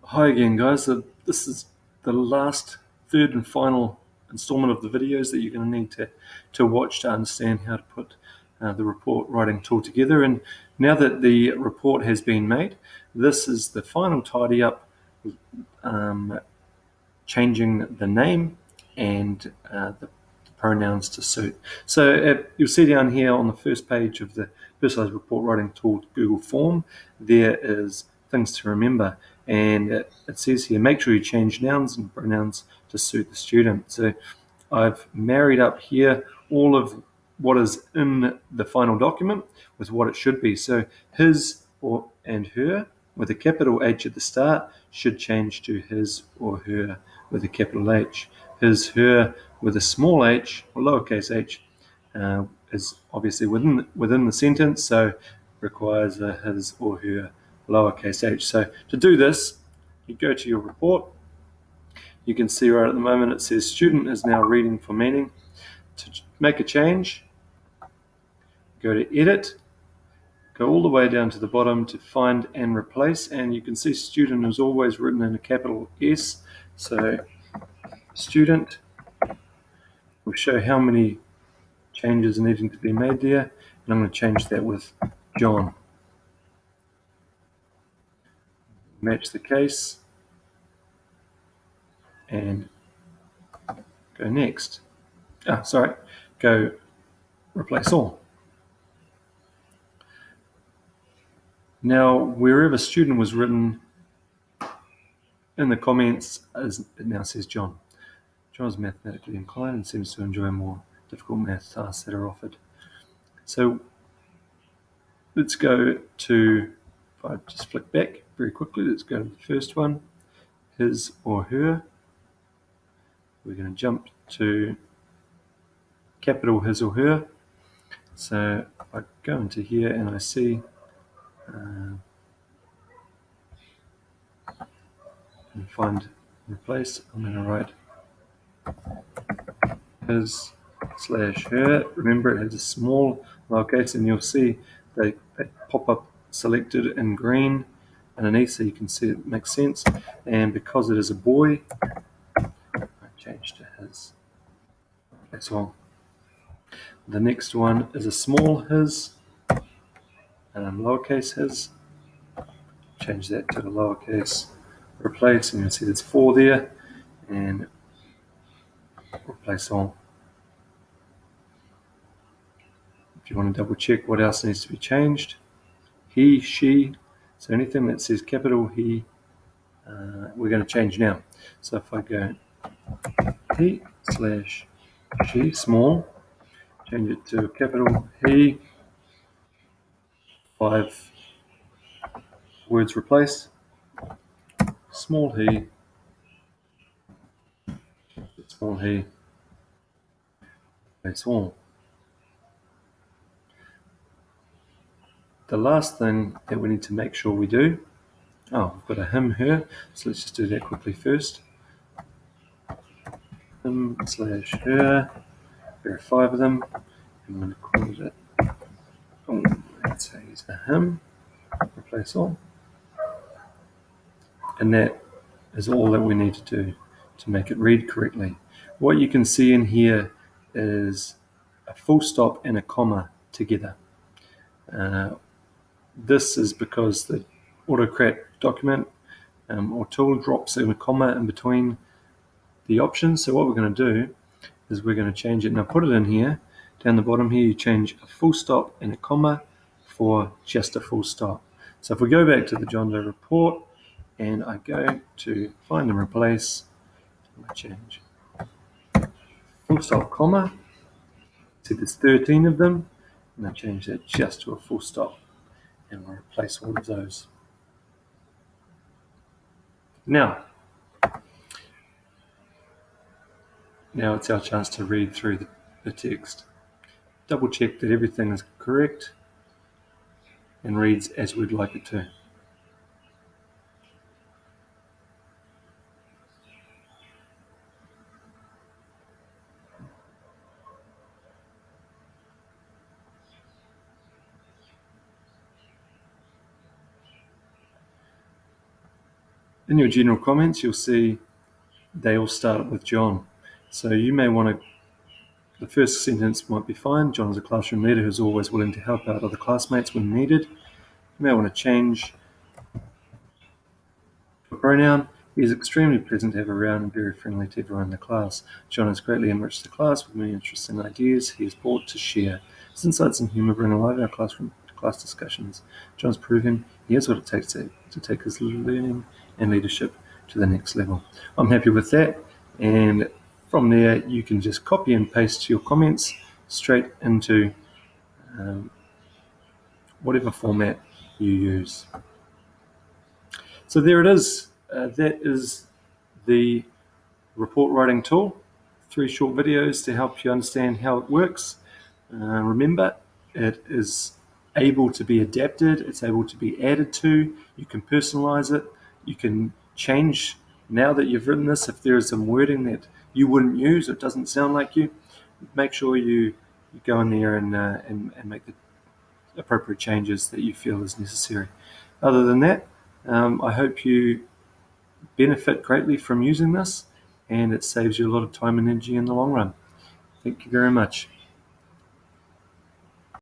Hi again, guys. This is the last, third and final installment of the videos that you're going to need to watch to understand how to put the report writing tool together. And now that the report has been made, this is the final tidy up, changing the name and the pronouns to suit. So you'll see down here on the first page of the personalized report writing tool Google form, there is things to remember. And it says here, make sure you change nouns and pronouns to suit the student. So I've married up here all of what is in the final document with what it should be. So his or and her with a capital H at the start should change to his or her with a capital H. His, her with a small h or lowercase h is obviously within the sentence, so requires a his or her lowercase h. So to do this, you go to your report. You can see right at the moment it says student is now reading for meaning. To make a change, go to edit, go all the way down to the bottom to find and replace, and you can see student is always written in a capital S. So student will show how many changes needing to be made there, and I'm going to change that with John. Match the case and go next. Go replace all. Now, wherever student was written in the comments, it now says John. John is mathematically inclined and seems to enjoy more difficult math tasks that are offered. So let's go to, if I just flick back very quickly, let's go to the first one, his or her. We're going to jump to capital his or her. So if I go into here and I see and find replace, I'm going to write his / her. Remember, it has a small lowercase, and you'll see they pop up selected in green underneath, so you can see it makes sense. And because it is a boy, I change to his as well. The next one is a small his and lowercase his. Change that to a lowercase replace, and you'll see there's 4 there, and replace all. If you want to double check what else needs to be changed, he, she, so anything that says capital he, we're going to change now. So if I go he / she, small, change it to capital he, 5 words replace, small he, replace all. The last thing that we need to make sure we do, we've got a him, her, so let's just do that quickly first. Him / her, there are 5 of them. I'm going to call it, let's say he's a him, replace all. And that is all that we need to do to make it read correctly. What you can see in here is a full stop and a comma together. This is because the Autocrat document or tool drops in a comma in between the options. So what we're going to do is we're going to change it. Now put it in here. Down the bottom here, you change a full stop and a comma for just a full stop. So if we go back to the John Doe report and I go to find and replace, I change full stop, comma. See, there's 13 of them, and I change that just to a full stop, and we'll replace all of those. Now it's our chance to read through the text. Double check that everything is correct and reads as we'd like it to. In your general comments, you'll see they all start with John. So you may want to, the first sentence might be fine. John is a classroom leader who's always willing to help out other classmates when needed. You may want to change the pronoun. He is extremely pleasant to have around and very friendly to everyone in the class. John has greatly enriched the class with many interesting ideas he is brought to share. His insights and humour bring alive our class discussions. John's proven he has what it takes to take his learning and leadership to the next level. I'm happy with that, and from there you can just copy and paste your comments straight into whatever format you use. So there it is. That is the report writing tool. 3 short videos to help you understand how it works. Remember, it is able to be adapted, it's able to be added to, you can personalize it, you can change, now that you've written this, if there is some wording that you wouldn't use or it doesn't sound like you, make sure you go in there and make the appropriate changes that you feel is necessary. Other than that, I hope you benefit greatly from using this, and it saves you a lot of time and energy in the long run. Thank you very much.